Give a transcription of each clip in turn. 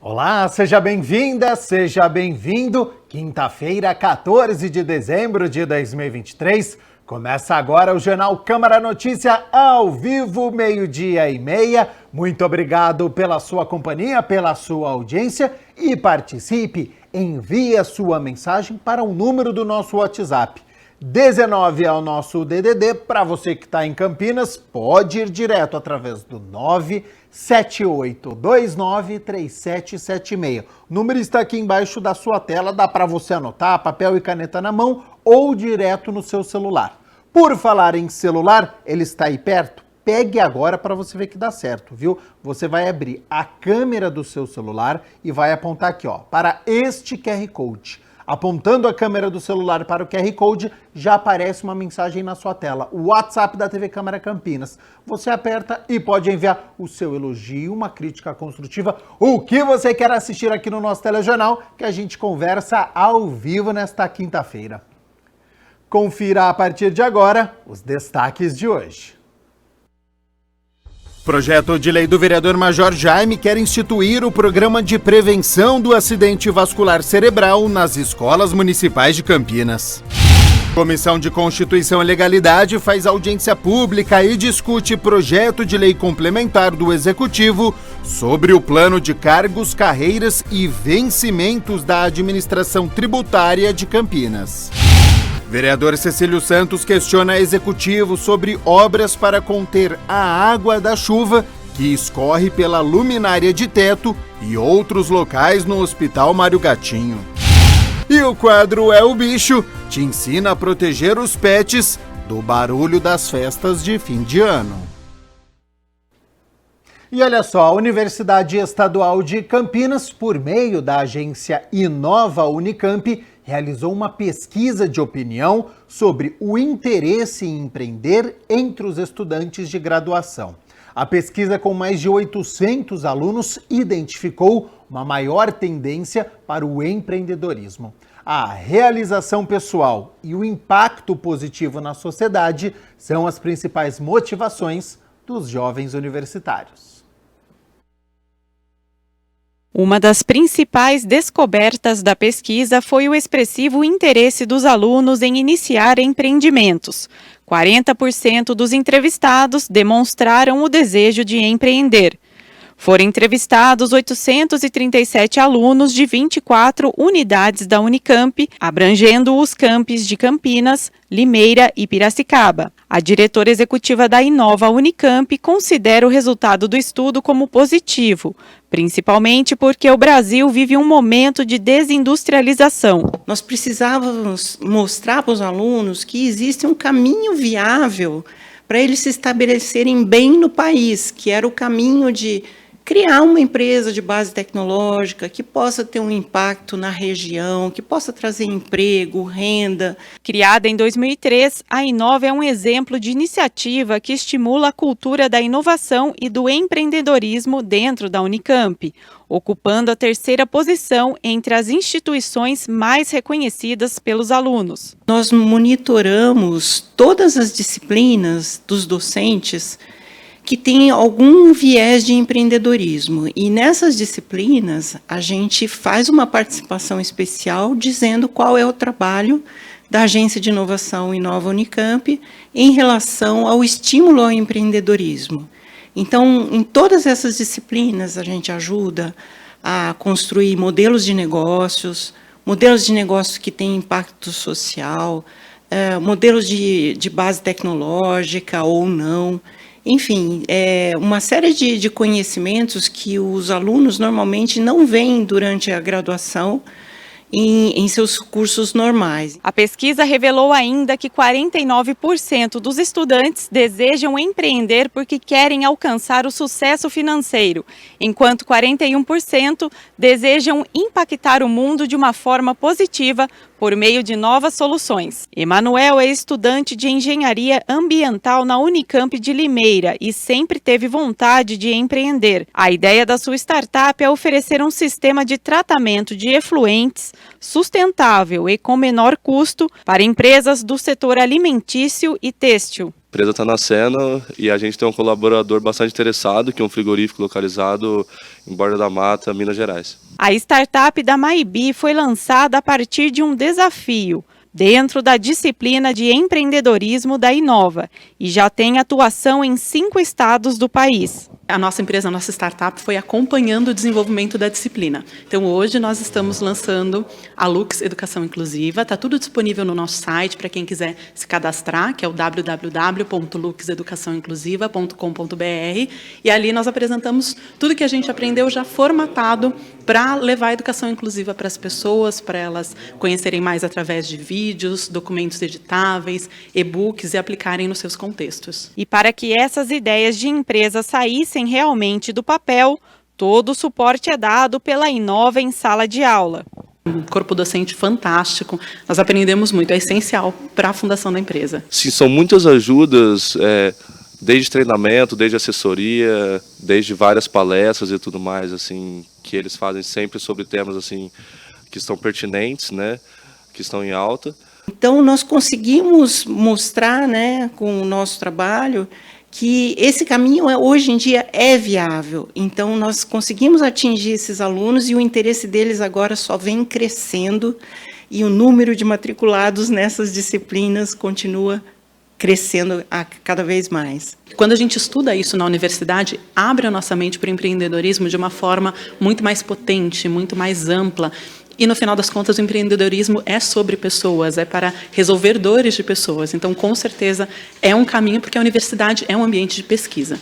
Olá, seja bem-vinda, seja bem-vindo. Quinta-feira, 14 de dezembro de 2023. Começa agora o Jornal Câmara Notícia ao vivo, 12:30. Muito obrigado pela sua companhia, pela sua audiência e participe. Envie a sua mensagem para o número do nosso WhatsApp. 19 é o nosso DDD. Para você que está em Campinas, pode ir direto através do 978293776. O número está aqui embaixo da sua tela, dá para você anotar, papel e caneta na mão ou direto no seu celular. Por falar em celular, ele está aí perto? Pegue agora para você ver que dá certo, viu? Você vai abrir a câmera do seu celular e vai apontar aqui, ó, para este QR Code. Apontando a câmera do celular para o QR Code, já aparece uma mensagem na sua tela, o WhatsApp da TV Câmara Campinas. Você aperta e pode enviar o seu elogio, uma crítica construtiva, o que você quer assistir aqui no nosso telejornal, que a gente conversa ao vivo nesta quinta-feira. Confira a partir de agora os destaques de hoje. Projeto de lei do vereador Major Jaime quer instituir o programa de prevenção do acidente vascular cerebral nas escolas municipais de Campinas. Comissão de Constituição e Legalidade faz audiência pública e discute projeto de lei complementar do Executivo sobre o plano de cargos, carreiras e vencimentos da administração tributária de Campinas. Vereador Cecílio Santos questiona Executivo sobre obras para conter a água da chuva que escorre pela luminária de teto e outros locais no Hospital Mário Gatinho. E o quadro É o Bicho te ensina a proteger os pets do barulho das festas de fim de ano. E olha só, a Universidade Estadual de Campinas, por meio da agência Inova Unicamp, realizou uma pesquisa de opinião sobre o interesse em empreender entre os estudantes de graduação. A pesquisa, com mais de 800 alunos, identificou uma maior tendência para o empreendedorismo. A realização pessoal e o impacto positivo na sociedade são as principais motivações dos jovens universitários. Uma das principais descobertas da pesquisa foi o expressivo interesse dos alunos em iniciar empreendimentos. 40% dos entrevistados demonstraram o desejo de empreender. Foram entrevistados 837 alunos de 24 unidades da Unicamp, abrangendo os campos de Campinas, Limeira e Piracicaba. A diretora executiva da Inova Unicamp considera o resultado do estudo como positivo, principalmente porque o Brasil vive um momento de desindustrialização. Nós precisávamos mostrar para os alunos que existe um caminho viável para eles se estabelecerem bem no país, que era o caminho de criar uma empresa de base tecnológica que possa ter um impacto na região, que possa trazer emprego, renda. Criada em 2003, a Inova é um exemplo de iniciativa que estimula a cultura da inovação e do empreendedorismo dentro da Unicamp, ocupando a terceira posição entre as instituições mais reconhecidas pelos alunos. Nós monitoramos todas as disciplinas dos docentes que tem algum viés de empreendedorismo. E nessas disciplinas, a gente faz uma participação especial dizendo qual é o trabalho da Agência de Inovação Inova Unicamp em relação ao estímulo ao empreendedorismo. Então, em todas essas disciplinas, a gente ajuda a construir modelos de negócios que têm impacto social, modelos de base tecnológica ou não. Enfim, uma série de conhecimentos que os alunos normalmente não veem durante a graduação em seus cursos normais. A pesquisa revelou ainda que 49% dos estudantes desejam empreender porque querem alcançar o sucesso financeiro, enquanto 41% desejam impactar o mundo de uma forma positiva por meio de novas soluções. Emanuel é estudante de engenharia ambiental na Unicamp de Limeira e sempre teve vontade de empreender. A ideia da sua startup é oferecer um sistema de tratamento de efluentes sustentável e com menor custo para empresas do setor alimentício e têxtil. empresa está nascendo e a gente tem um colaborador bastante interessado, que é um frigorífico localizado em Borda da Mata, Minas Gerais. A startup da Maibi foi lançada a partir de um desafio, dentro da disciplina de empreendedorismo da Inova, e já tem atuação em 5 estados do país. A nossa empresa, a nossa startup, foi acompanhando o desenvolvimento da disciplina. Então, hoje nós estamos lançando a Lux Educação Inclusiva. Está tudo disponível no nosso site para quem quiser se cadastrar, que é o www.luxeducaçãoinclusiva.com.br. E ali nós apresentamos tudo que a gente aprendeu já formatado para levar a educação inclusiva para as pessoas, para elas conhecerem mais através de vídeos, documentos editáveis, e-books e aplicarem nos seus contextos. E para que essas ideias de empresa saíssem realmente do papel, todo o suporte é dado pela Inova em sala de aula. Um corpo docente fantástico, nós aprendemos muito, é essencial para a fundação da empresa. Sim, são muitas ajudas, desde treinamento, desde assessoria, desde várias palestras e tudo mais, assim, que eles fazem sempre sobre temas assim que estão pertinentes, né, que estão em alta. Então, nós conseguimos mostrar, né, com o nosso trabalho, que esse caminho hoje em dia é viável. Então, nós conseguimos atingir esses alunos e o interesse deles agora só vem crescendo e o número de matriculados nessas disciplinas continua crescendo cada vez mais. Quando a gente estuda isso na universidade, abre a nossa mente para o empreendedorismo de uma forma muito mais potente, muito mais ampla. E, no final das contas, o empreendedorismo é sobre pessoas, é para resolver dores de pessoas. Então, com certeza, é um caminho, porque a universidade é um ambiente de pesquisa.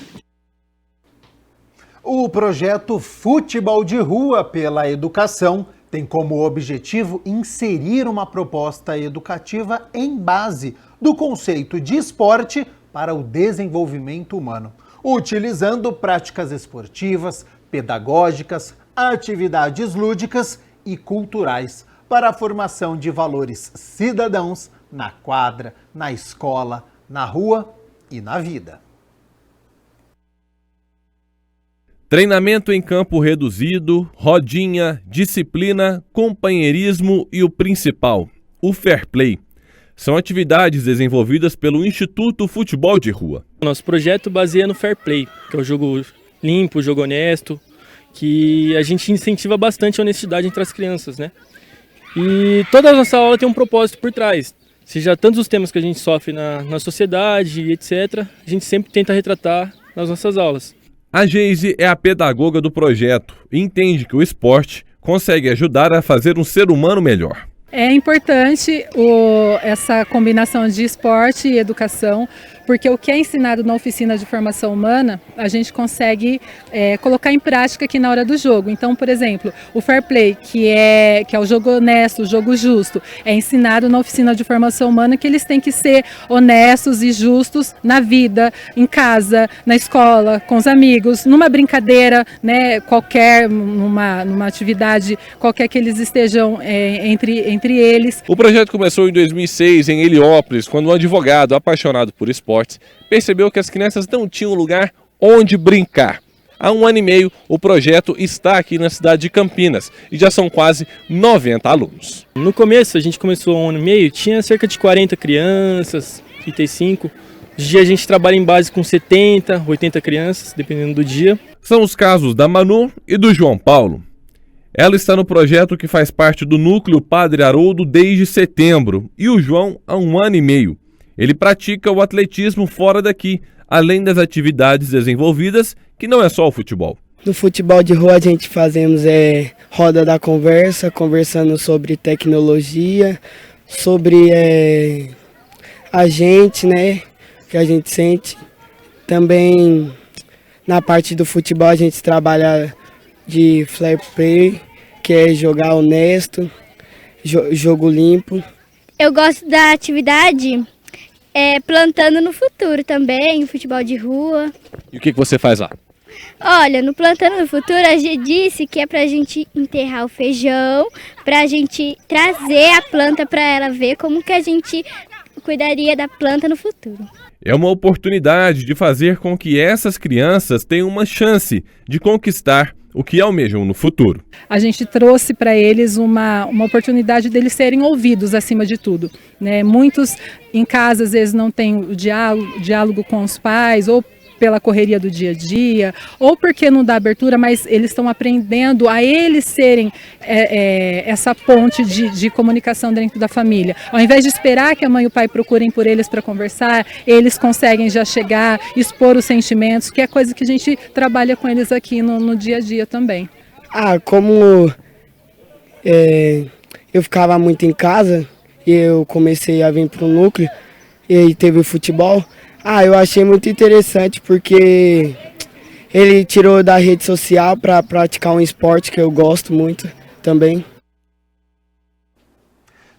O projeto Futebol de Rua pela Educação tem como objetivo inserir uma proposta educativa em base do conceito de esporte para o desenvolvimento humano, utilizando práticas esportivas, pedagógicas, atividades lúdicas e culturais para a formação de valores cidadãos na quadra, na escola, na rua e na vida. Treinamento em campo reduzido, rodinha, disciplina, companheirismo e o principal, o fair play. São atividades desenvolvidas pelo Instituto Futebol de Rua. Nosso projeto baseia no fair play, que é o jogo limpo, o jogo honesto, que a gente incentiva bastante a honestidade entre as crianças, né? E toda a nossa aula tem um propósito por trás. Seja tantos os temas que a gente sofre na sociedade, etc., a gente sempre tenta retratar nas nossas aulas. A Geise é a pedagoga do projeto e entende que o esporte consegue ajudar a fazer um ser humano melhor. É importante essa combinação de esporte e educação, porque o que é ensinado na oficina de formação humana, a gente consegue colocar em prática aqui na hora do jogo. Então, por exemplo, o fair play, que é o jogo honesto, o jogo justo, é ensinado na oficina de formação humana que eles têm que ser honestos e justos na vida, em casa, na escola, com os amigos, numa brincadeira, né, qualquer, numa atividade qualquer que eles estejam entre eles. O projeto começou em 2006 em Heliópolis, quando um advogado apaixonado por esportes percebeu que as crianças não tinham lugar onde brincar. Há 1 ano e meio, o projeto está aqui na cidade de Campinas e já são quase 90 alunos. No começo, a gente começou há 1 ano e meio, tinha cerca de 40 crianças, 35. Hoje em dia a gente trabalha em base com 70, 80 crianças, dependendo do dia. São os casos da Manu e do João Paulo. Ela está no projeto que faz parte do Núcleo Padre Haroldo desde setembro e o João há 1 ano e meio. Ele pratica o atletismo fora daqui, além das atividades desenvolvidas, que não é só o futebol. No futebol de rua a gente fazemos roda da conversa, conversando sobre tecnologia, sobre a gente, né, que a gente sente. Também na parte do futebol a gente trabalha de fair play, que é jogar honesto, jogo limpo. Eu gosto da atividade plantando no futuro também, futebol de rua. E o que você faz lá? Olha, no Plantando no Futuro a gente disse que é pra gente enterrar o feijão, pra gente trazer a planta pra ela ver como que a gente cuidaria da planta no futuro. É uma oportunidade de fazer com que essas crianças tenham uma chance de conquistar o que almejam no futuro. A gente trouxe para eles uma oportunidade deles serem ouvidos acima de tudo, né? Muitos em casa às vezes não têm o diálogo com os pais, ou pela correria do dia a dia, ou porque não dá abertura, mas eles estão aprendendo a eles serem essa ponte de comunicação dentro da família. Ao invés de esperar que a mãe e o pai procurem por eles para conversar, eles conseguem já chegar, expor os sentimentos, que é coisa que a gente trabalha com eles aqui no dia a dia também. Como eu ficava muito em casa, e eu comecei a vir para o núcleo, e aí teve o futebol. Eu achei muito interessante porque ele tirou da rede social para praticar um esporte que eu gosto muito também.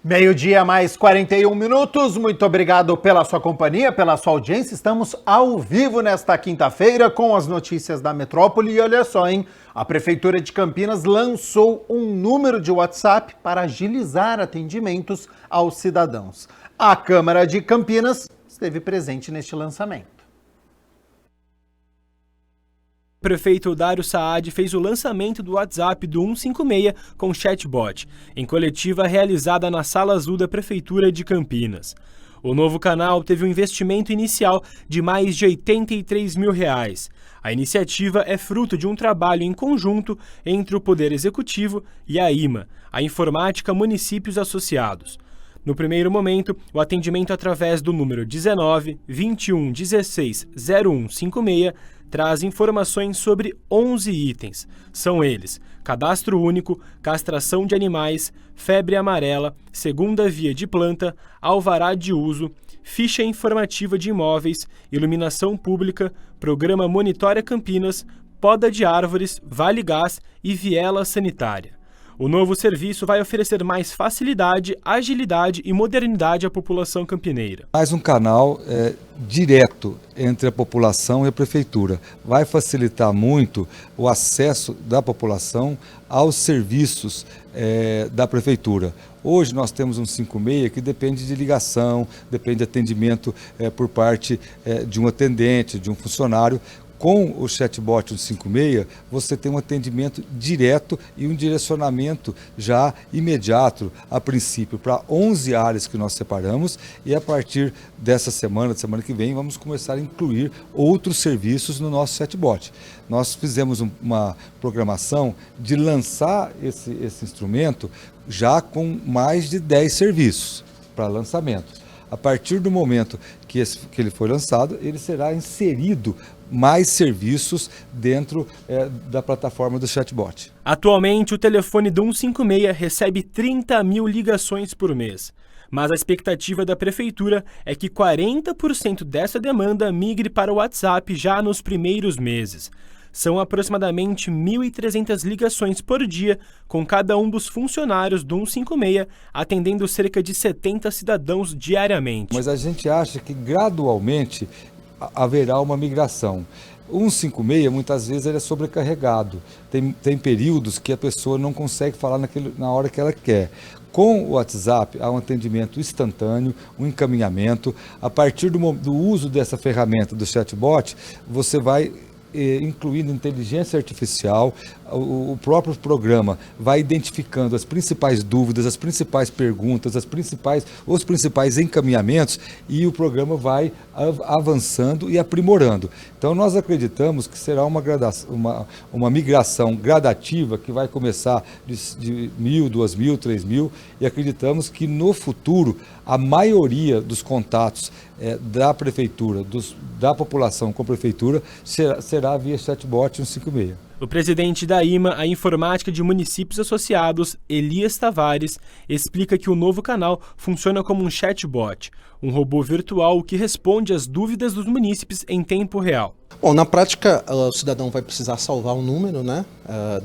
Meio-dia mais 41 minutos. Muito obrigado pela sua companhia, pela sua audiência. Estamos ao vivo nesta quinta-feira com as notícias da metrópole. E olha só, hein? A Prefeitura de Campinas lançou um número de WhatsApp para agilizar atendimentos aos cidadãos. A Câmara de Campinas esteve presente neste lançamento. O prefeito Dário Saad fez o lançamento do WhatsApp do 156 com chatbot, em coletiva realizada na Sala Azul da Prefeitura de Campinas. O novo canal teve um investimento inicial de mais de R$83 mil. A iniciativa é fruto de um trabalho em conjunto entre o Poder Executivo e a IMA, a Informática Municípios Associados. No primeiro momento, o atendimento através do número 19 21 16 0156 traz informações sobre 11 itens. São eles: cadastro único, castração de animais, febre amarela, segunda via de planta, alvará de uso, ficha informativa de imóveis, iluminação pública, programa Monitora Campinas, poda de árvores, vale gás e viela sanitária. O novo serviço vai oferecer mais facilidade, agilidade e modernidade à população campineira. Mais um canal direto entre a população e a prefeitura. Vai facilitar muito o acesso da população aos serviços da prefeitura. Hoje nós temos um 56 que depende de ligação, depende de atendimento por parte de um atendente, de um funcionário. Com o chatbot 156, você tem um atendimento direto e um direcionamento já imediato, a princípio, para 11 áreas que nós separamos, e a partir dessa semana, que vem, vamos começar a incluir outros serviços no nosso chatbot. Nós fizemos uma programação de lançar esse instrumento já com mais de 10 serviços para lançamento. A partir do momento que ele foi lançado, ele será inserido mais serviços dentro da plataforma do chatbot. Atualmente, o telefone do 156 recebe 30 mil ligações por mês. Mas a expectativa da Prefeitura é que 40% dessa demanda migre para o WhatsApp já nos primeiros meses. São aproximadamente 1.300 ligações por dia, com cada um dos funcionários do 156 atendendo cerca de 70 cidadãos diariamente. Mas a gente acha que gradualmente haverá uma migração. O 156, muitas vezes, ele é sobrecarregado. Tem períodos que a pessoa não consegue falar na hora que ela quer. Com o WhatsApp, há um atendimento instantâneo, um encaminhamento. A partir do uso dessa ferramenta do chatbot, você vai incluindo inteligência artificial, o próprio programa vai identificando as principais dúvidas, as principais perguntas, os principais encaminhamentos, e o programa vai avançando e aprimorando. Então nós acreditamos que será uma migração gradativa que vai começar de 1.000, 2.000, 3.000, e acreditamos que no futuro a maioria dos contatos da prefeitura, da população com a prefeitura, será via chatbot 156. O presidente da IMA, a Informática de Municípios Associados, Elias Tavares, explica que o novo canal funciona como um chatbot, um robô virtual que responde às dúvidas dos munícipes em tempo real. Bom, na prática, o cidadão vai precisar salvar um número,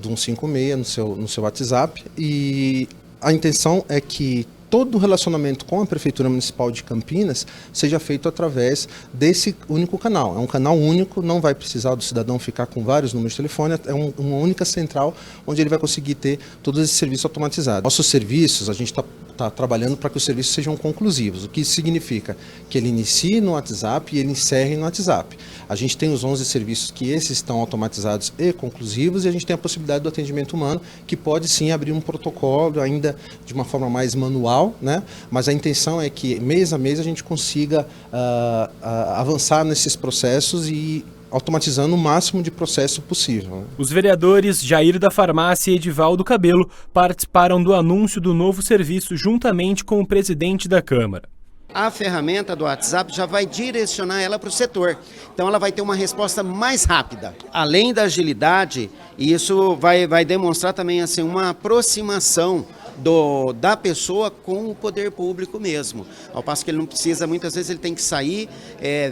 do 156 no seu WhatsApp, e a intenção é que todo o relacionamento com a Prefeitura Municipal de Campinas seja feito através desse único canal. É um canal único, não vai precisar do cidadão ficar com vários números de telefone, é uma única central onde ele vai conseguir ter todos esses serviços automatizados. Nossos serviços, a gente está tá trabalhando para que os serviços sejam conclusivos. O que isso significa? Que ele inicie no WhatsApp e ele encerre no WhatsApp. A gente tem os 11 serviços que esses estão automatizados e conclusivos, e a gente tem a possibilidade do atendimento humano, que pode sim abrir um protocolo ainda de uma forma mais manual, né? Mas a intenção é que mês a mês a gente consiga avançar nesses processos e automatizando o máximo de processo possível. Os vereadores Jair da Farmácia e Edivaldo Cabelo participaram do anúncio do novo serviço juntamente com o presidente da Câmara. A ferramenta do WhatsApp já vai direcionar ela para o setor, então ela vai ter uma resposta mais rápida. Além da agilidade, isso vai demonstrar também assim, uma aproximação da pessoa com o poder público mesmo. Ao passo que ele não precisa, muitas vezes ele tem que sair,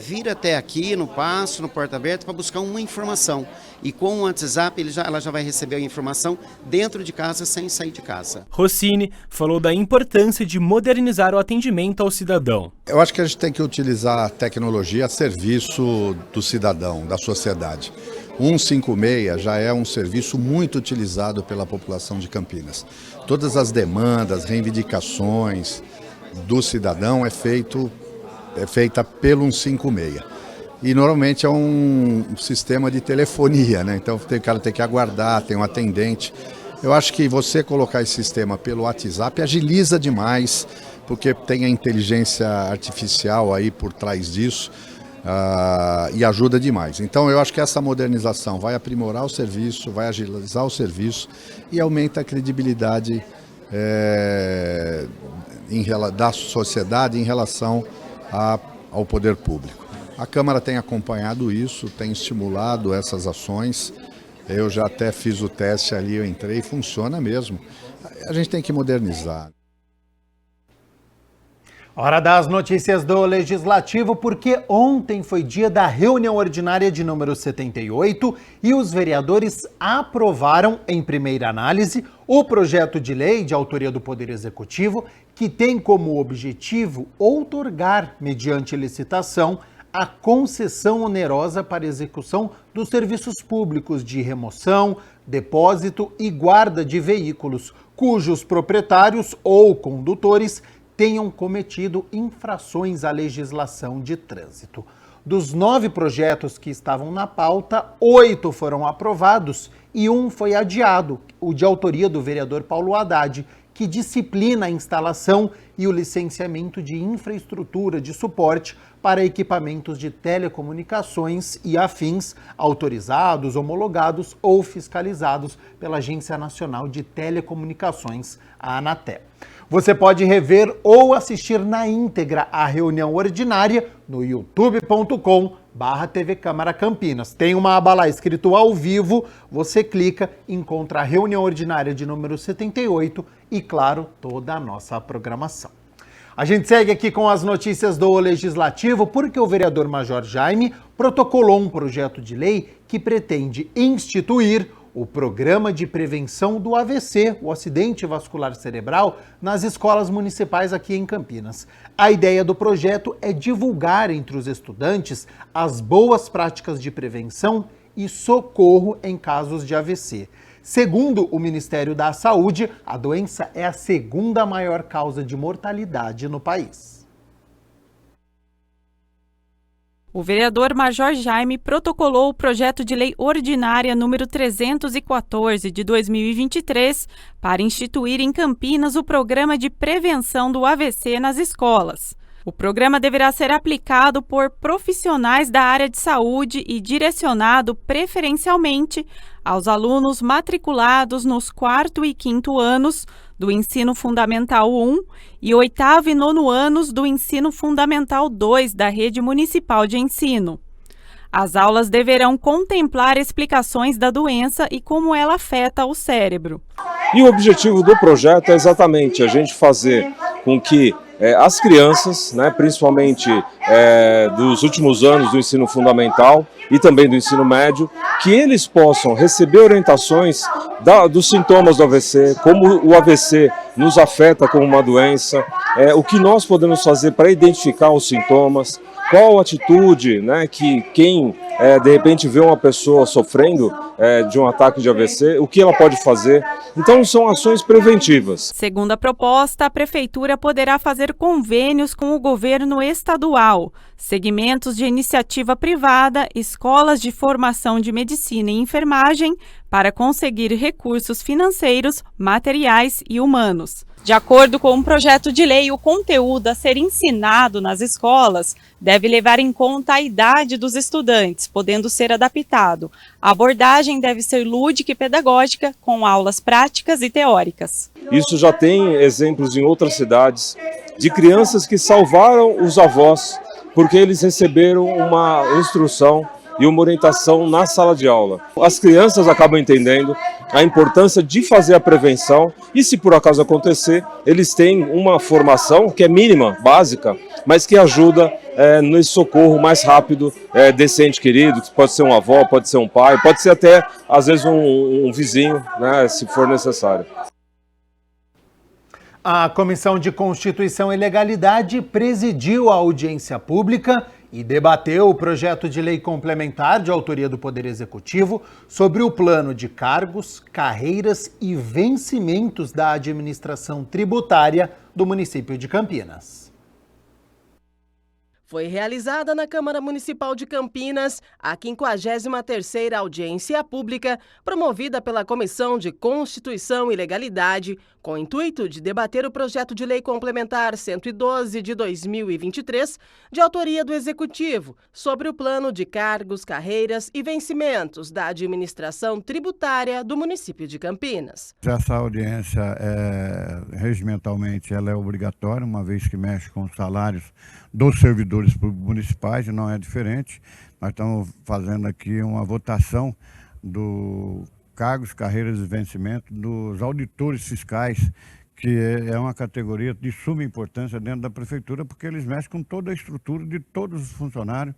vir até aqui no passo, no porta aberta, para buscar uma informação. E com o WhatsApp ela já vai receber a informação dentro de casa, sem sair de casa. Rossini falou da importância de modernizar o atendimento ao cidadão. Eu acho que a gente tem que utilizar a tecnologia a serviço do cidadão, da sociedade. 156 já é um serviço muito utilizado pela população de Campinas. Todas as demandas, reivindicações do cidadão é feita pelo 156. E normalmente é um sistema de telefonia, né? Então o cara tem que aguardar, tem um atendente. Eu acho que você colocar esse sistema pelo WhatsApp agiliza demais, porque tem a inteligência artificial aí por trás disso. E ajuda demais. Então eu acho que essa modernização vai aprimorar o serviço, vai agilizar o serviço e aumenta a credibilidade da sociedade em relação ao poder público. A Câmara tem acompanhado isso, tem estimulado essas ações. Eu já até fiz o teste ali, eu entrei e funciona mesmo. A gente tem que modernizar. Hora das notícias do Legislativo, porque ontem foi dia da reunião ordinária de número 78 e os vereadores aprovaram, em primeira análise, o projeto de lei de autoria do Poder Executivo, que tem como objetivo outorgar, mediante licitação, a concessão onerosa para execução dos serviços públicos de remoção, depósito e guarda de veículos, cujos proprietários ou condutores tenham cometido infrações à legislação de trânsito. Dos 9 projetos que estavam na pauta, 8 foram aprovados e um foi adiado, o de autoria do vereador Paulo Haddad, que disciplina a instalação e o licenciamento de infraestrutura de suporte para equipamentos de telecomunicações e afins autorizados, homologados ou fiscalizados pela Agência Nacional de Telecomunicações, a Anatel. Você pode rever ou assistir na íntegra a reunião ordinária no youtube.com/TV Câmara Campinas. Tem uma aba lá escrito ao vivo, você clica, encontra a reunião ordinária de número 78 e, claro, toda a nossa programação. A gente segue aqui com as notícias do Legislativo porque o vereador Major Jaime protocolou um projeto de lei que pretende instituir o Programa de Prevenção do AVC, o acidente vascular cerebral, nas escolas municipais aqui em Campinas. A ideia do projeto é divulgar entre os estudantes as boas práticas de prevenção e socorro em casos de AVC. Segundo o Ministério da Saúde, a doença é a segunda maior causa de mortalidade no país. O vereador Major Jaime protocolou o projeto de lei ordinária número 314 de 2023 para instituir em Campinas o Programa de Prevenção do AVC nas escolas. O programa deverá ser aplicado por profissionais da área de saúde e direcionado preferencialmente aos alunos matriculados nos 4º e 5º anos do Ensino Fundamental 1 e 8º e 9º anos do Ensino Fundamental 2 da Rede Municipal de Ensino. As aulas deverão contemplar explicações da doença e como ela afeta o cérebro. E o objetivo do projeto é exatamente a gente fazer com que as crianças, principalmente dos últimos anos do ensino fundamental e também do ensino médio, que eles possam receber orientações dos sintomas do AVC, como o AVC nos afeta como uma doença, o que nós podemos fazer para identificar os sintomas, qual atitude que quem de repente vê uma pessoa sofrendo de um ataque de AVC, o que ela pode fazer. Então são ações preventivas. Segundo a proposta, a Prefeitura poderá fazer convênios com o governo estadual, segmentos de iniciativa privada, escolas de formação de medicina e enfermagem, para conseguir recursos financeiros, materiais e humanos. De acordo com um projeto de lei, o conteúdo a ser ensinado nas escolas deve levar em conta a idade dos estudantes, podendo ser adaptado. A abordagem deve ser lúdica e pedagógica, com aulas práticas e teóricas. Isso já tem exemplos em outras cidades de crianças que salvaram os avós porque eles receberam uma instrução e uma orientação na sala de aula. As crianças acabam entendendo a importância de fazer a prevenção e, se por acaso acontecer, eles têm uma formação que é mínima, básica, mas que ajuda nesse socorro mais rápido desse ente querido, que pode ser uma avó, pode ser um pai, pode ser até, às vezes, um vizinho, né, se for necessário. A Comissão de Constituição e Legalidade presidiu a audiência pública e debateu o projeto de lei complementar de autoria do Poder Executivo sobre o plano de cargos, carreiras e vencimentos da administração tributária do município de Campinas. Foi realizada na Câmara Municipal de Campinas a 53ª audiência pública promovida pela Comissão de Constituição e Legalidade, com o intuito de debater o projeto de lei complementar 112 de 2023, de autoria do Executivo, sobre o plano de cargos, carreiras e vencimentos da administração tributária do município de Campinas. Essa audiência, regimentalmente, ela é obrigatória, uma vez que mexe com os salários dos servidores públicos municipais, e não é diferente. Nós estamos fazendo aqui uma votação do cargos, carreiras e vencimento dos auditores fiscais, que é uma categoria de suma importância dentro da Prefeitura, porque eles mexem com toda a estrutura de todos os funcionários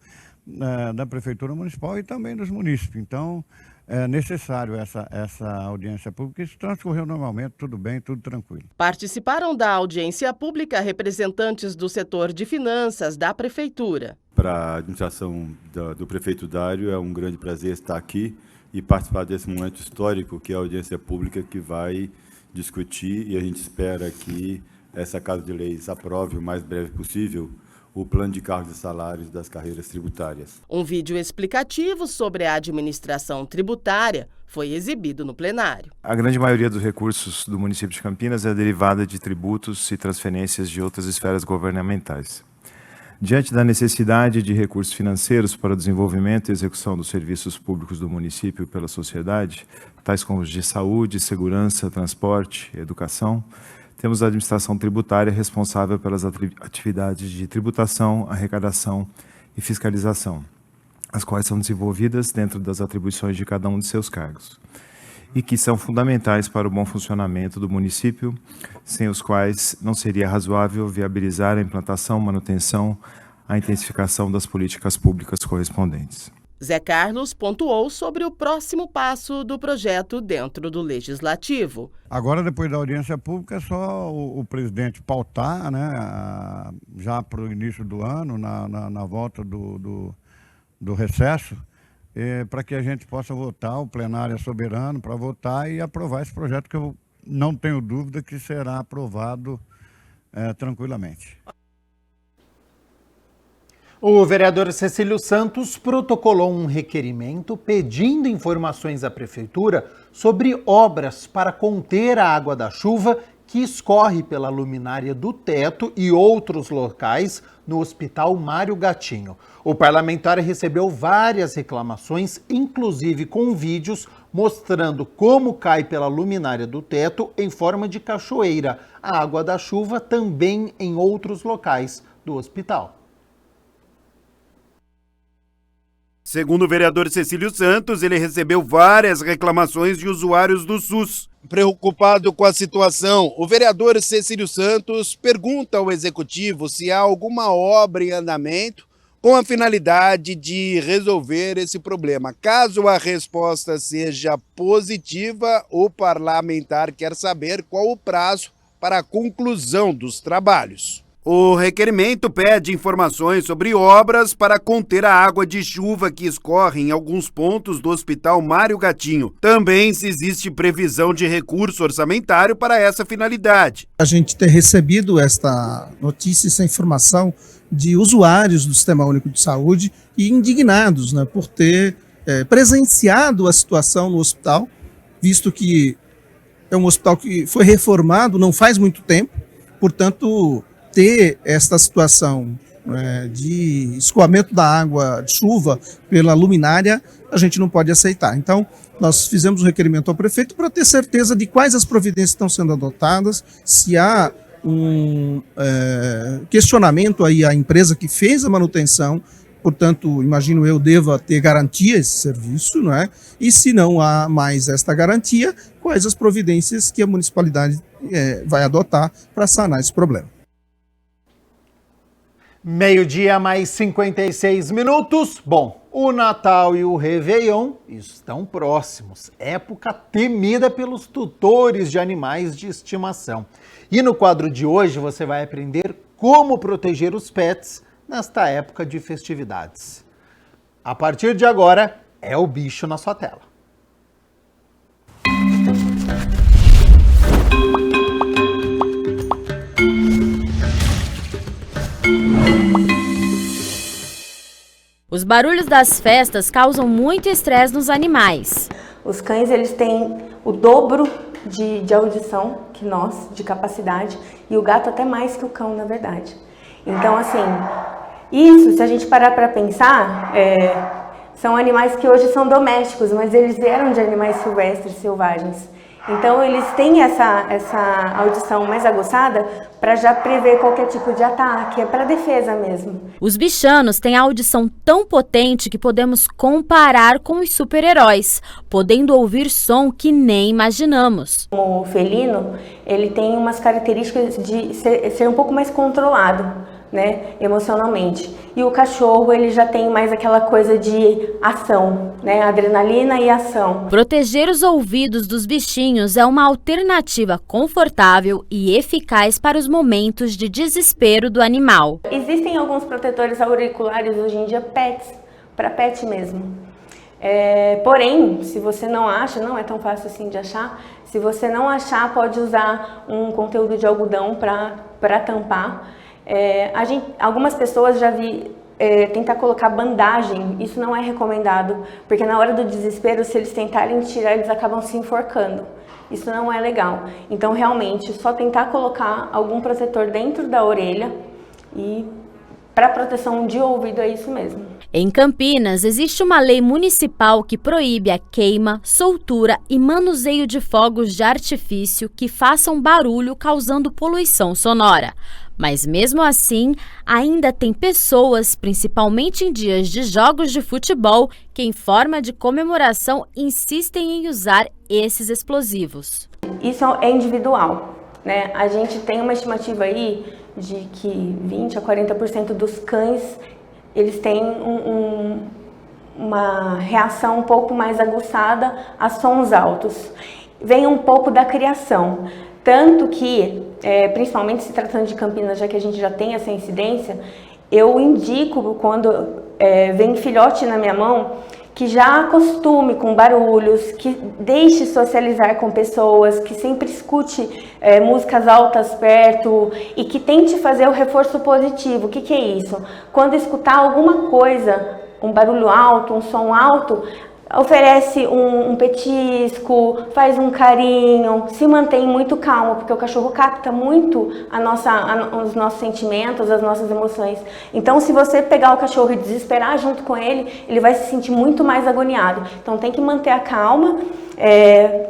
da Prefeitura Municipal e também dos munícipes. Então, é necessário essa audiência pública. Isso transcorreu normalmente, tudo bem, tudo tranquilo. Participaram da audiência pública representantes do setor de finanças da Prefeitura. Para a administração do prefeito Dário, é um grande prazer estar aqui e participar desse momento histórico, que é a audiência pública que vai discutir, e a gente espera que essa Casa de Leis aprove o mais breve possível o plano de cargos e salários das carreiras tributárias. Um vídeo explicativo sobre a administração tributária foi exibido no plenário. A grande maioria dos recursos do município de Campinas é derivada de tributos e transferências de outras esferas governamentais. Diante da necessidade de recursos financeiros para o desenvolvimento e execução dos serviços públicos do município pela sociedade, tais como os de saúde, segurança, transporte, educação, temos a administração tributária responsável pelas atividades de tributação, arrecadação e fiscalização, as quais são desenvolvidas dentro das atribuições de cada um de seus cargos, e que são fundamentais para o bom funcionamento do município, sem os quais não seria razoável viabilizar a implantação, manutenção, a intensificação das políticas públicas correspondentes. Zé Carlos pontuou sobre o próximo passo do projeto dentro do Legislativo. Agora, depois da audiência pública, é só o presidente pautar, né, já para o início do ano, na volta do recesso, para que a gente possa votar, o plenário é soberano para votar e aprovar esse projeto, que eu não tenho dúvida que será aprovado tranquilamente. O vereador Cecílio Santos protocolou um requerimento pedindo informações à Prefeitura sobre obras para conter a água da chuva que escorre pela luminária do teto e outros locais no Hospital Mário Gatinho. O parlamentar recebeu várias reclamações, inclusive com vídeos mostrando como cai pela luminária do teto em forma de cachoeira a água da chuva também em outros locais do hospital. Segundo o vereador Cecílio Santos, ele recebeu várias reclamações de usuários do SUS. Preocupado com a situação, o vereador Cecílio Santos pergunta ao executivo se há alguma obra em andamento com a finalidade de resolver esse problema. Caso a resposta seja positiva, o parlamentar quer saber qual o prazo para a conclusão dos trabalhos. O requerimento pede informações sobre obras para conter a água de chuva que escorre em alguns pontos do Hospital Mário Gatinho. Também se existe previsão de recurso orçamentário para essa finalidade. A gente tem recebido esta notícia, essa informação de usuários do Sistema Único de Saúde e indignados, né, por ter presenciado a situação no hospital, visto que é um hospital que foi reformado não faz muito tempo, portanto, ter esta situação de escoamento da água de chuva pela luminária, a gente não pode aceitar. Então, nós fizemos um requerimento ao prefeito para ter certeza de quais as providências estão sendo adotadas, se há um questionamento aí à empresa que fez a manutenção, portanto, imagino eu, deva ter garantia esse serviço, não é? E se não há mais esta garantia, quais as providências que a municipalidade vai adotar para sanar esse problema. 12h mais 56 minutos. Bom, o Natal e o Réveillon estão próximos. Época temida pelos tutores de animais de estimação. E no quadro de hoje você vai aprender como proteger os pets nesta época de festividades. A partir de agora, é o bicho na sua tela. Os barulhos das festas causam muito estresse nos animais. Os cães, eles têm o dobro de audição que nós, de capacidade, e o gato até mais que o cão, na verdade. Então, assim, isso, se a gente parar para pensar, são animais que hoje são domésticos, mas eles vieram de animais silvestres, selvagens. Então, eles têm essa audição mais aguçada para já prever qualquer tipo de ataque, é para defesa mesmo. Os bichanos têm a audição tão potente que podemos comparar com os super-heróis, podendo ouvir som que nem imaginamos. O felino, ele tem umas características de ser um pouco mais controlado, né, emocionalmente. E o cachorro, ele já tem mais aquela coisa de ação, né, adrenalina e ação. Proteger os ouvidos dos bichinhos é uma alternativa confortável e eficaz para os momentos de desespero do animal. Existem alguns protetores auriculares hoje em dia para pet mesmo. Porém, se você não acha, não é tão fácil assim de achar, se você não achar, pode usar um conteúdo de algodão para tampar. Algumas pessoas já vi tentar colocar bandagem, isso não é recomendado, porque na hora do desespero, se eles tentarem tirar, eles acabam se enforcando. Isso não é legal. Então, realmente, só tentar colocar algum protetor dentro da orelha e para proteção de ouvido é isso mesmo. Em Campinas, existe uma lei municipal que proíbe a queima, soltura e manuseio de fogos de artifício que façam barulho causando poluição sonora. Mas mesmo assim, ainda tem pessoas, principalmente em dias de jogos de futebol, que em forma de comemoração insistem em usar esses explosivos. Isso é individual, né? A gente tem uma estimativa aí de que 20 a 40% dos cães, eles têm uma reação um pouco mais aguçada a sons altos. Vem um pouco da criação. Tanto que, principalmente se tratando de Campinas, já que a gente já tem essa incidência, eu indico, quando vem filhote na minha mão, que já acostume com barulhos, que deixe socializar com pessoas, que sempre escute músicas altas perto e que tente fazer o reforço positivo. O que é isso? Quando escutar alguma coisa, um barulho alto, um som alto, oferece um petisco, faz um carinho, se mantém muito calmo, porque o cachorro capta muito os nossos sentimentos, as nossas emoções. Então, se você pegar o cachorro e desesperar junto com ele, ele vai se sentir muito mais agoniado. Então, tem que manter a calma,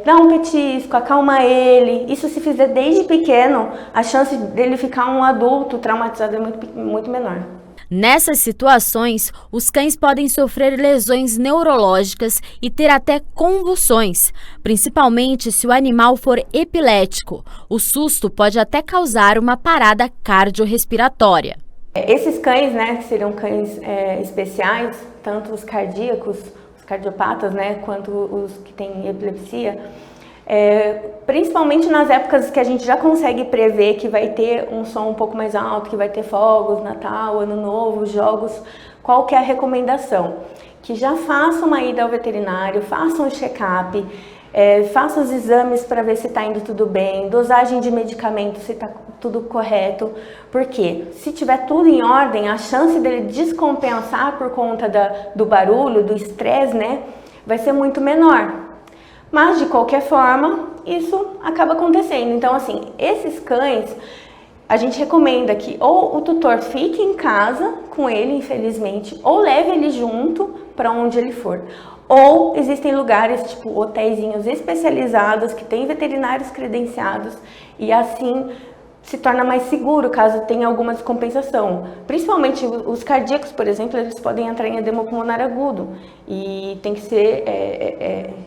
dar um petisco, acalma ele. Isso, se fizer desde pequeno, a chance dele ficar um adulto traumatizado é muito menor. Nessas situações, os cães podem sofrer lesões neurológicas e ter até convulsões, principalmente se o animal for epilético. O susto pode até causar uma parada cardiorrespiratória. Esses cães, né, que seriam cães especiais, tanto os cardíacos, os cardiopatas, né, quanto os que têm epilepsia, Principalmente nas épocas que a gente já consegue prever que vai ter um som um pouco mais alto, que vai ter fogos, Natal, Ano Novo, jogos, qual que é a recomendação? Que já faça uma ida ao veterinário, faça um check-up, faça os exames para ver se está indo tudo bem, dosagem de medicamento, se está tudo correto, porque se tiver tudo em ordem, a chance dele descompensar por conta do barulho, do estresse, né, vai ser muito menor. Mas, de qualquer forma, isso acaba acontecendo. Então, assim, esses cães, a gente recomenda que ou o tutor fique em casa com ele, infelizmente, ou leve ele junto para onde ele for. Ou existem lugares, tipo hotéisinhos especializados, que têm veterinários credenciados, e assim se torna mais seguro caso tenha alguma descompensação. Principalmente os cardíacos, por exemplo, eles podem entrar em edema pulmonar agudo e tem que ser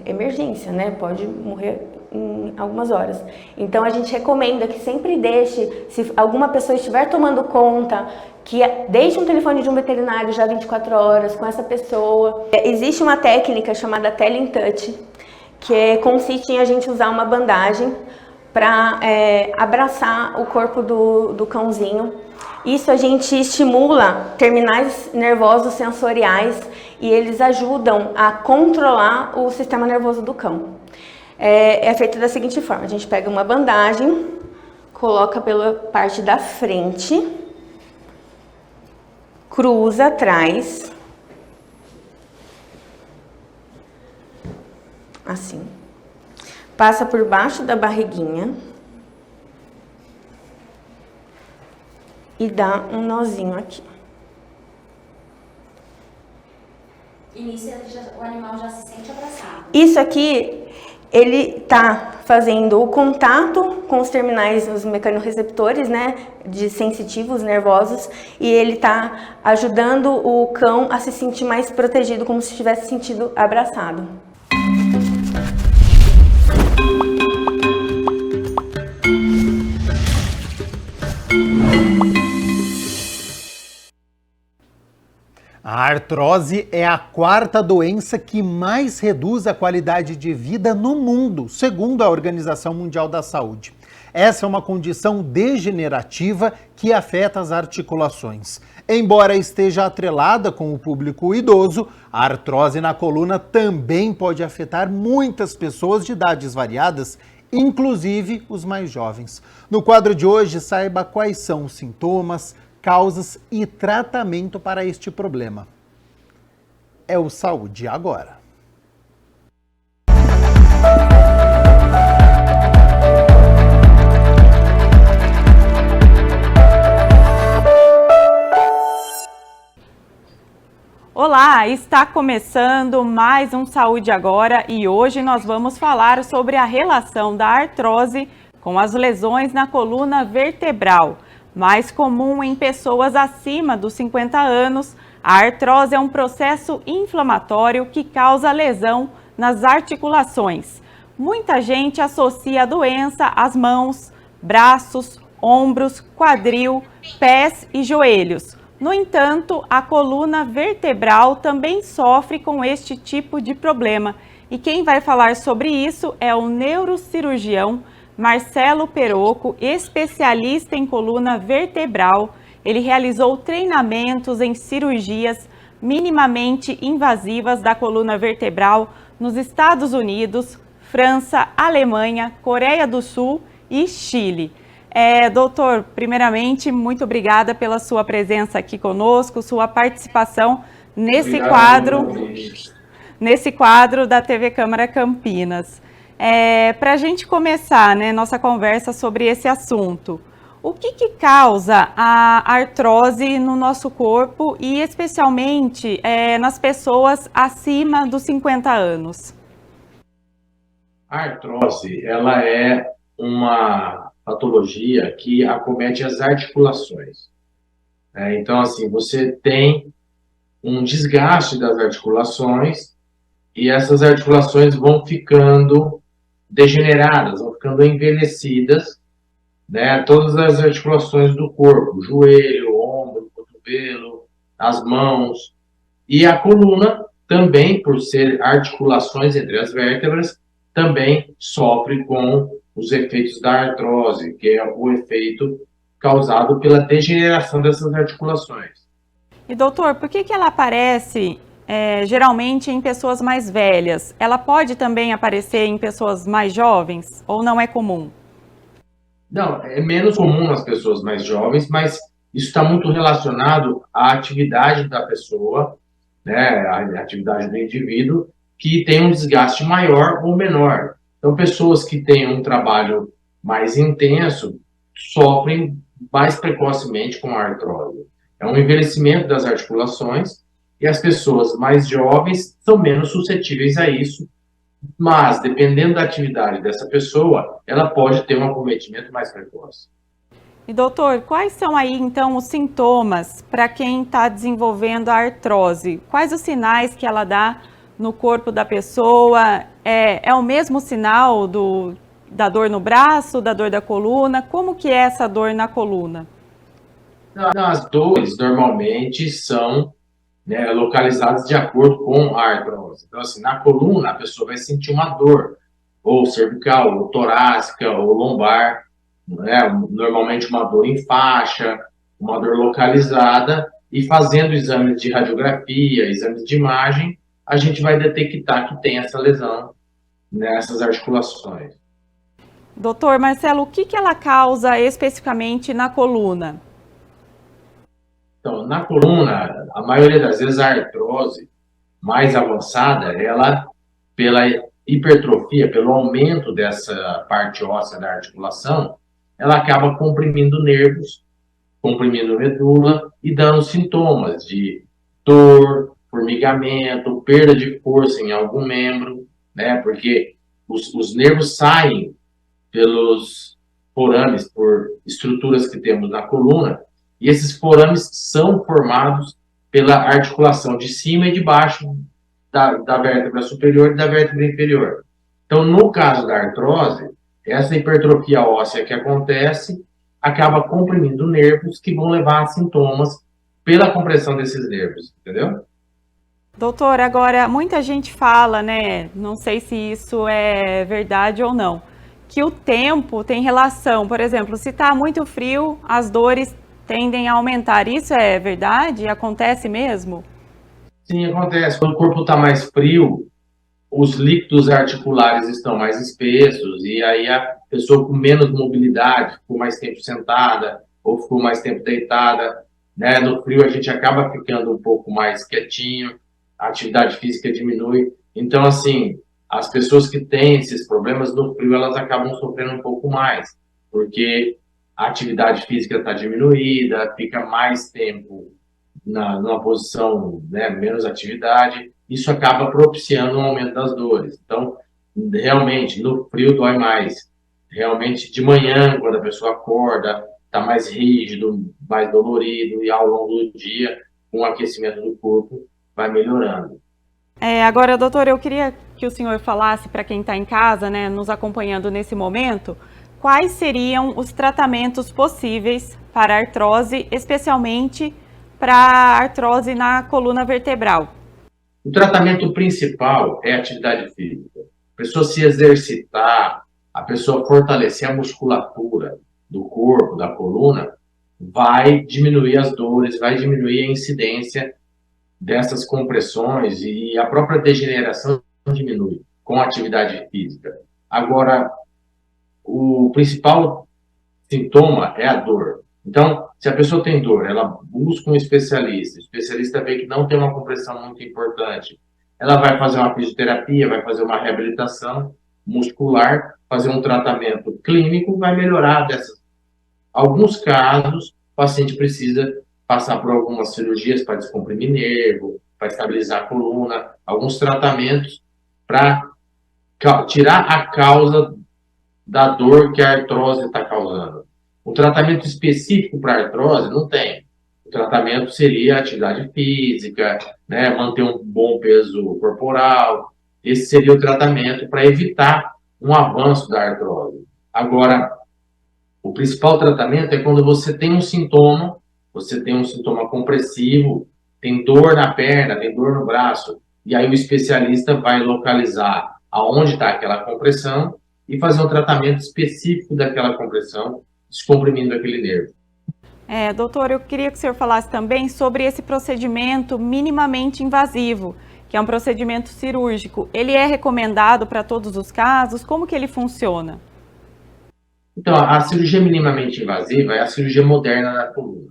emergência, né? Pode morrer em algumas horas. Então a gente recomenda que sempre deixe, se alguma pessoa estiver tomando conta, que deixe um telefone de um veterinário já 24 horas com essa pessoa. Existe uma técnica chamada Tele-in-Touch, que consiste em a gente usar uma bandagem para abraçar o corpo do cãozinho. Isso a gente estimula terminais nervosos sensoriais e eles ajudam a controlar o sistema nervoso do cão. É feito da seguinte forma: a gente pega uma bandagem, coloca pela parte da frente, cruza atrás, assim. Passa por baixo da barriguinha e dá um nozinho aqui. E nisso o animal já se sente abraçado. Isso aqui, ele tá fazendo o contato com os terminais, os mecanorreceptores, né, de sensitivos, nervosos, e ele tá ajudando o cão a se sentir mais protegido, como se tivesse sentido abraçado. A artrose é a quarta doença que mais reduz a qualidade de vida no mundo, segundo a Organização Mundial da Saúde. Essa é uma condição degenerativa que afeta as articulações. Embora esteja atrelada com o público idoso, a artrose na coluna também pode afetar muitas pessoas de idades variadas, inclusive os mais jovens. No quadro de hoje, saiba quais são os sintomas, causas e tratamento para este problema. É o Saúde Agora. Olá, está começando mais um Saúde Agora e hoje nós vamos falar sobre a relação da artrose com as lesões na coluna vertebral. Mais comum em pessoas acima dos 50 anos, a artrose é um processo inflamatório que causa lesão nas articulações. Muita gente associa a doença às mãos, braços, ombros, quadril, pés e joelhos. No entanto, a coluna vertebral também sofre com este tipo de problema. E quem vai falar sobre isso é o neurocirurgião Marcelo Perocco, especialista em coluna vertebral. Ele realizou treinamentos em cirurgias minimamente invasivas da coluna vertebral nos Estados Unidos, França, Alemanha, Coreia do Sul e Chile. Doutor, primeiramente, muito obrigada pela sua presença aqui conosco, sua participação nesse quadro da TV Câmara Campinas. Para a gente começar, né, nossa conversa sobre esse assunto, o que causa a artrose no nosso corpo e especialmente nas pessoas acima dos 50 anos? A artrose, ela é uma patologia que acomete as articulações. Então, assim, você tem um desgaste das articulações e essas articulações vão ficando degeneradas, vão ficando envelhecidas, né? Todas as articulações do corpo, joelho, ombro, cotovelo, as mãos. E a coluna também, por ser articulações entre as vértebras, também sofre com os efeitos da artrose, que é o efeito causado pela degeneração dessas articulações. E doutor, por que ela aparece geralmente em pessoas mais velhas? Ela pode também aparecer em pessoas mais jovens ou não é comum? Não, é menos comum nas pessoas mais jovens, mas isso está muito relacionado à atividade da pessoa, né, à atividade do indivíduo, que tem um desgaste maior ou menor. Então, pessoas que têm um trabalho mais intenso sofrem mais precocemente com a artrose. É um envelhecimento das articulações e as pessoas mais jovens são menos suscetíveis a isso, mas, dependendo da atividade dessa pessoa, ela pode ter um acometimento mais precoce. E doutor, quais são aí então os sintomas para quem está desenvolvendo a artrose? Quais os sinais que ela dá no corpo da pessoa? É o mesmo sinal da dor no braço, da dor da coluna? Como que é essa dor na coluna? As dores normalmente são localizadas de acordo com a artrose. Então, assim, na coluna a pessoa vai sentir uma dor, ou cervical, ou torácica, ou lombar, normalmente uma dor em faixa, uma dor localizada, e fazendo exames de radiografia, exames de imagem, a gente vai detectar que tem essa lesão nessas articulações. Doutor Marcelo, o que ela causa especificamente na coluna? Então, na coluna, a maioria das vezes a artrose mais avançada, ela, pela hipertrofia, pelo aumento dessa parte óssea da articulação, ela acaba comprimindo nervos, comprimindo medula e dando sintomas de dor, formigamento, perda de força em algum membro, né? Porque os nervos saem pelos forames, por estruturas que temos na coluna, e esses forames são formados pela articulação de cima e de baixo da vértebra superior e da vértebra inferior. Então, no caso da artrose, essa hipertrofia óssea que acontece acaba comprimindo nervos que vão levar a sintomas pela compressão desses nervos, entendeu? Doutor, agora muita gente fala, né, não sei se isso é verdade ou não, que o tempo tem relação, por exemplo, se está muito frio, as dores tendem a aumentar. Isso é verdade? Acontece mesmo? Sim, acontece. Quando o corpo está mais frio, os líquidos articulares estão mais espessos e aí a pessoa com menos mobilidade, ficou mais tempo sentada ou ficou mais tempo deitada, né? No frio a gente acaba ficando um pouco mais quietinho, a atividade física diminui. Então, assim, as pessoas que têm esses problemas no frio, elas acabam sofrendo um pouco mais, porque a atividade física está diminuída, fica mais tempo numa posição, né, menos atividade, isso acaba propiciando um aumento das dores. Então, realmente, no frio dói mais. Realmente, de manhã, quando a pessoa acorda, está mais rígido, mais dolorido, e ao longo do dia, com o aquecimento do corpo, vai melhorando. Agora, doutor, eu queria que o senhor falasse para quem está em casa, né, nos acompanhando nesse momento, quais seriam os tratamentos possíveis para a artrose, especialmente para a artrose na coluna vertebral? O tratamento principal é a atividade física. A pessoa se exercitar, a pessoa fortalecer a musculatura do corpo, da coluna, vai diminuir as dores, vai diminuir a incidência dessas compressões e a própria degeneração diminui com a atividade física. Agora, o principal sintoma é a dor. Então, se a pessoa tem dor, ela busca um especialista, o especialista vê que não tem uma compressão muito importante, ela vai fazer uma fisioterapia, vai fazer uma reabilitação muscular, fazer um tratamento clínico, vai melhorar dessas. Alguns casos, o paciente precisa passar por algumas cirurgias para descomprimir nervo, para estabilizar a coluna, alguns tratamentos para tirar a causa da dor que a artrose está causando. O tratamento específico para artrose não tem. O tratamento seria atividade física, né, manter um bom peso corporal. Esse seria o tratamento para evitar um avanço da artrose. Agora, o principal tratamento é quando você tem um sintoma compressivo, tem dor na perna, tem dor no braço, e aí o especialista vai localizar aonde está aquela compressão e fazer um tratamento específico daquela compressão, descomprimindo aquele nervo. Doutor, eu queria que o senhor falasse também sobre esse procedimento minimamente invasivo, que é um procedimento cirúrgico. Ele é recomendado para todos os casos? Como que ele funciona? Então, a cirurgia minimamente invasiva é a cirurgia moderna da coluna.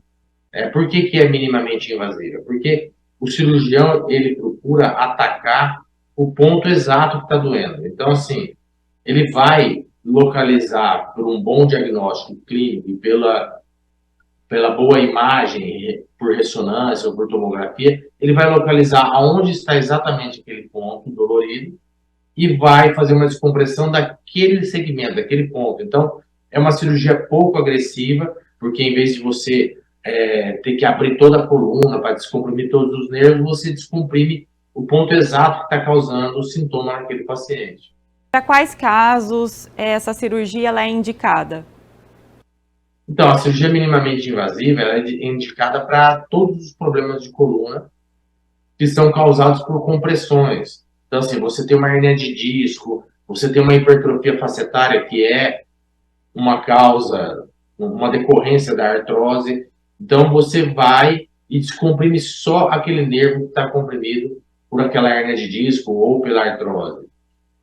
Por que é minimamente invasiva? Porque o cirurgião, ele procura atacar o ponto exato que está doendo. Então, assim, ele vai localizar por um bom diagnóstico clínico e pela boa imagem, por ressonância ou por tomografia, ele vai localizar aonde está exatamente aquele ponto dolorido e vai fazer uma descompressão daquele segmento, daquele ponto. Então, é uma cirurgia pouco agressiva, porque em vez de você ter que abrir toda a coluna para descomprimir todos os nervos, você descomprime o ponto exato que está causando o sintoma naquele paciente. Para quais casos essa cirurgia ela é indicada? Então, a cirurgia minimamente invasiva ela é indicada para todos os problemas de coluna que são causados por compressões. Então, assim, você tem uma hernia de disco, você tem uma hipertrofia facetária, que é uma causa, uma decorrência da artrose. Então, você vai e descomprime só aquele nervo que está comprimido por aquela hernia de disco ou pela artrose.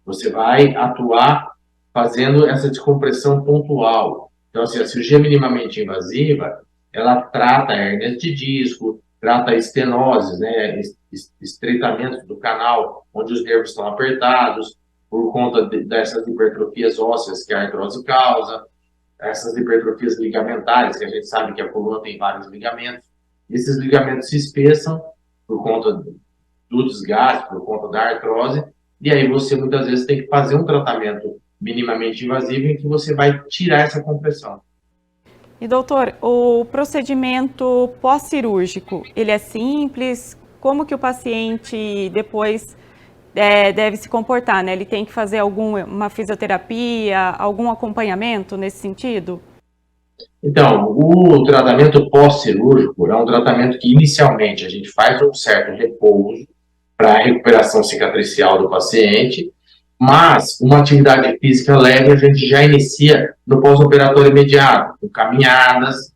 Você vai atuar fazendo essa descompressão pontual. Então, assim, a cirurgia minimamente invasiva, ela trata hérnias de disco, trata estenoses, né, estreitamentos do canal, onde os nervos estão apertados, por conta dessas hipertrofias ósseas que a artrose causa, essas hipertrofias ligamentares, que a gente sabe que a coluna tem vários ligamentos. Esses ligamentos se espessam por conta do desgaste, por conta da artrose, e aí você muitas vezes tem que fazer um tratamento minimamente invasivo em que você vai tirar essa compressão. E doutor, o procedimento pós-cirúrgico, ele é simples? Como que o paciente depois deve se comportar, né? Ele tem que fazer uma fisioterapia, algum acompanhamento nesse sentido? Então, o tratamento pós-cirúrgico é um tratamento que inicialmente a gente faz um certo repouso para a recuperação cicatricial do paciente, mas uma atividade física leve a gente já inicia no pós-operatório imediato, com caminhadas,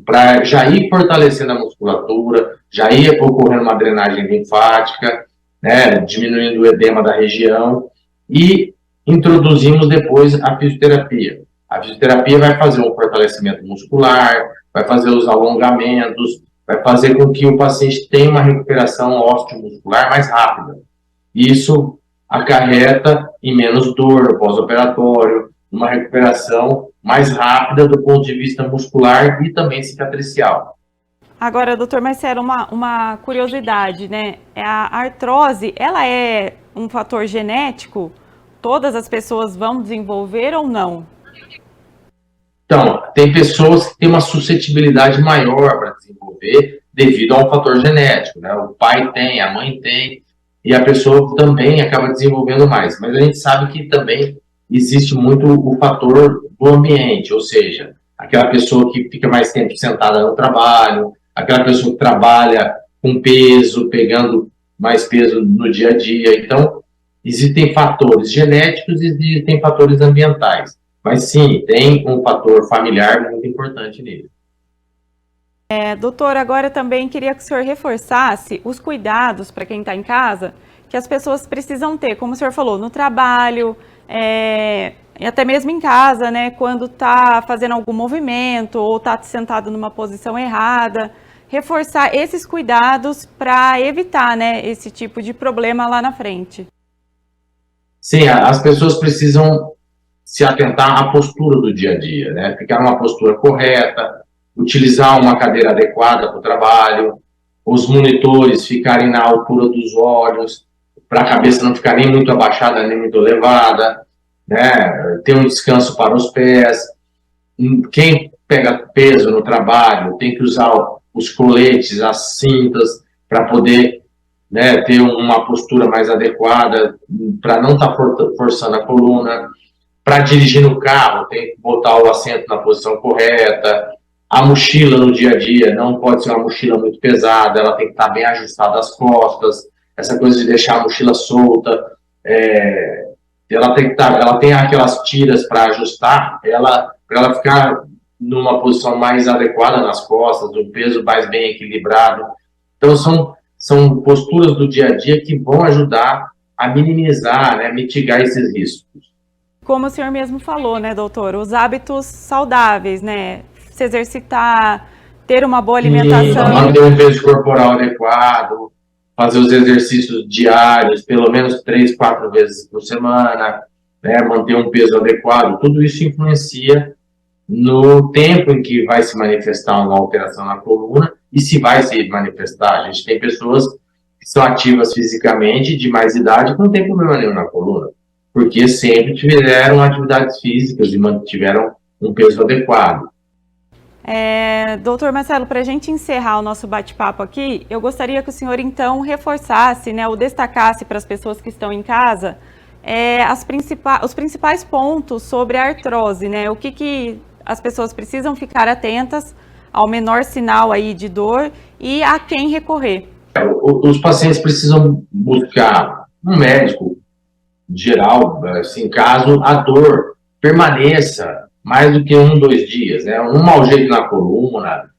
para já ir fortalecendo a musculatura, já ir ocorrendo uma drenagem linfática, né, diminuindo o edema da região, e introduzimos depois a fisioterapia. A fisioterapia vai fazer um fortalecimento muscular, vai fazer os alongamentos, vai fazer com que o paciente tenha uma recuperação osteomuscular mais rápida. Isso acarreta em menos dor no pós-operatório, uma recuperação mais rápida do ponto de vista muscular e também cicatricial. Agora, doutor Marcelo, uma curiosidade, né? A artrose, ela é um fator genético? Todas as pessoas vão desenvolver ou não? Então, tem pessoas que têm uma suscetibilidade maior para desenvolver devido a um fator genético, né? O pai tem, a mãe tem, e a pessoa também acaba desenvolvendo mais. Mas a gente sabe que também existe muito o fator do ambiente, ou seja, aquela pessoa que fica mais tempo sentada no trabalho, aquela pessoa que trabalha com peso, pegando mais peso no dia a dia. Então, existem fatores genéticos e existem fatores ambientais. Mas sim, tem um fator familiar muito importante nisso. Doutor, agora também queria que o senhor reforçasse os cuidados para quem está em casa, que as pessoas precisam ter, como o senhor falou, no trabalho, e até mesmo em casa, né, quando está fazendo algum movimento ou está sentado numa posição errada, reforçar esses cuidados para evitar, né, esse tipo de problema lá na frente. Sim, as pessoas precisam se atentar à postura do dia a dia, né, ficar numa postura correta, utilizar uma cadeira adequada para o trabalho, os monitores ficarem na altura dos olhos, para a cabeça não ficar nem muito abaixada, nem muito elevada, né? Ter um descanso para os pés. Quem pega peso no trabalho tem que usar os coletes, as cintas, para poder, né, ter uma postura mais adequada, para não estar forçando a coluna. Para dirigir no carro, tem que botar o assento na posição correta. A mochila no dia a dia não pode ser uma mochila muito pesada, ela tem que estar bem ajustada às costas. Essa coisa de deixar a mochila solta ela tem aquelas tiras para ajustar, para ela ficar numa posição mais adequada nas costas, um peso mais bem equilibrado. Então, são posturas do dia a dia que vão ajudar a minimizar, né, mitigar esses riscos. Como o senhor mesmo falou, né, doutor, os hábitos saudáveis, né, se exercitar, ter uma boa alimentação. Manter um peso corporal adequado, fazer os exercícios diários, pelo menos 3, 4 vezes por semana, né, manter um peso adequado, tudo isso influencia no tempo em que vai se manifestar uma alteração na coluna e se vai se manifestar. A gente tem pessoas que são ativas fisicamente, de mais idade, que não tem problema nenhum na coluna, porque sempre tiveram atividades físicas e mantiveram um peso adequado. Doutor Marcelo, para a gente encerrar o nosso bate-papo aqui, eu gostaria que o senhor, então, reforçasse, né, ou destacasse para as pessoas que estão em casa os principais pontos sobre a artrose, né? O que as pessoas precisam ficar atentas ao menor sinal aí de dor e a quem recorrer. Os pacientes precisam buscar um médico geral, assim, caso a dor permaneça mais do que 1, 2 dias, né? Um mau jeito na coluna,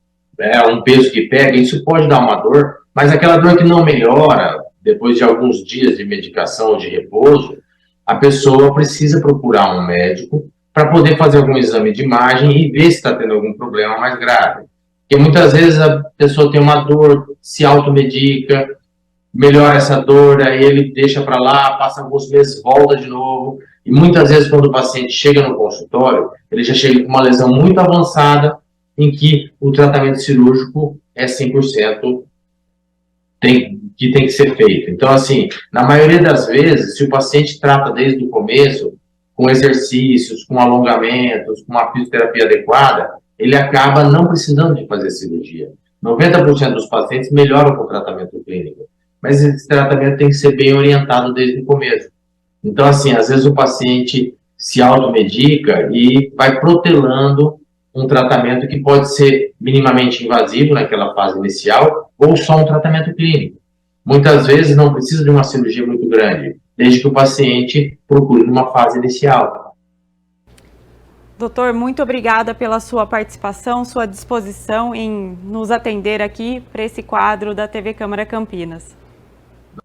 um peso que pega, isso pode dar uma dor, mas aquela dor que não melhora depois de alguns dias de medicação ou de repouso, a pessoa precisa procurar um médico para poder fazer algum exame de imagem e ver se está tendo algum problema mais grave. Porque muitas vezes a pessoa tem uma dor, se automedica, melhora essa dor, aí ele deixa para lá, passa alguns meses, volta de novo. E muitas vezes quando o paciente chega no consultório, ele já chega com uma lesão muito avançada, em que o tratamento cirúrgico é 100% que tem que ser feito. Então, assim, na maioria das vezes, se o paciente trata desde o começo, com exercícios, com alongamentos, com uma fisioterapia adequada, ele acaba não precisando de fazer cirurgia. 90% dos pacientes melhoram com o tratamento clínico, mas esse tratamento tem que ser bem orientado desde o começo. Então, assim, às vezes o paciente se automedica e vai protelando um tratamento que pode ser minimamente invasivo naquela fase inicial ou só um tratamento clínico. Muitas vezes não precisa de uma cirurgia muito grande, desde que o paciente procure numa fase inicial. Doutor, muito obrigada pela sua participação, sua disposição em nos atender aqui para esse quadro da TV Câmara Campinas.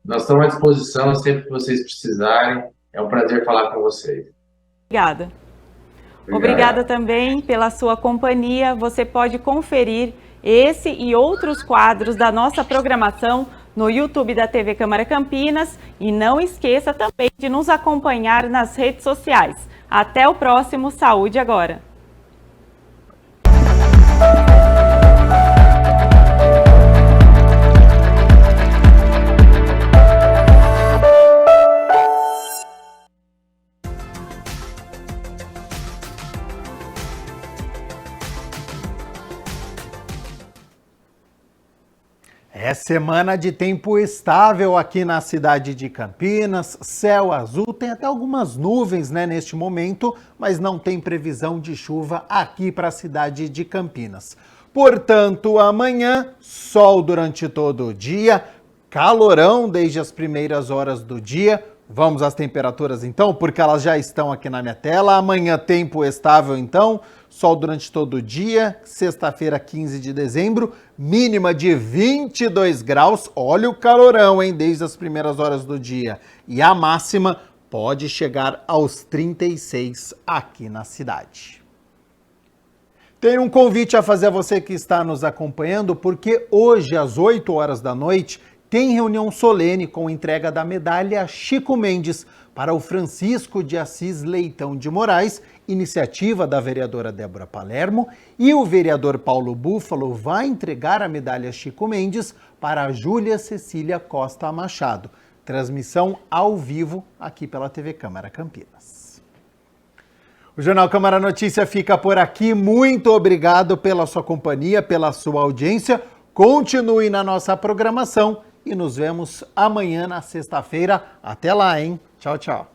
Nós estamos à disposição sempre que vocês precisarem. É um prazer falar com vocês. Obrigada. Obrigada também pela sua companhia. Você pode conferir esse e outros quadros da nossa programação no YouTube da TV Câmara Campinas e não esqueça também de nos acompanhar nas redes sociais. Até o próximo Saúde Agora! É semana de tempo estável aqui na cidade de Campinas, céu azul, tem até algumas nuvens, né, neste momento, mas não tem previsão de chuva aqui para a cidade de Campinas. Portanto, amanhã, sol durante todo o dia, calorão desde as primeiras horas do dia. Vamos às temperaturas então, porque elas já estão aqui na minha tela. Amanhã tempo estável então, sol durante todo o dia, sexta-feira 15 de dezembro, mínima de 22 graus, olha o calorão, hein, desde as primeiras horas do dia. E a máxima pode chegar aos 36 aqui na cidade. Tenho um convite a fazer a você que está nos acompanhando, porque hoje às 8 horas da noite tem reunião solene com entrega da medalha Chico Mendes para o Francisco de Assis Leitão de Moraes, iniciativa da vereadora Débora Palermo, e o vereador Paulo Búfalo vai entregar a medalha Chico Mendes para a Júlia Cecília Costa Machado. Transmissão ao vivo aqui pela TV Câmara Campinas. O Jornal Câmara Notícia fica por aqui. Muito obrigado pela sua companhia, pela sua audiência. Continue na nossa programação. E nos vemos amanhã na sexta-feira. Até lá, hein? Tchau, tchau.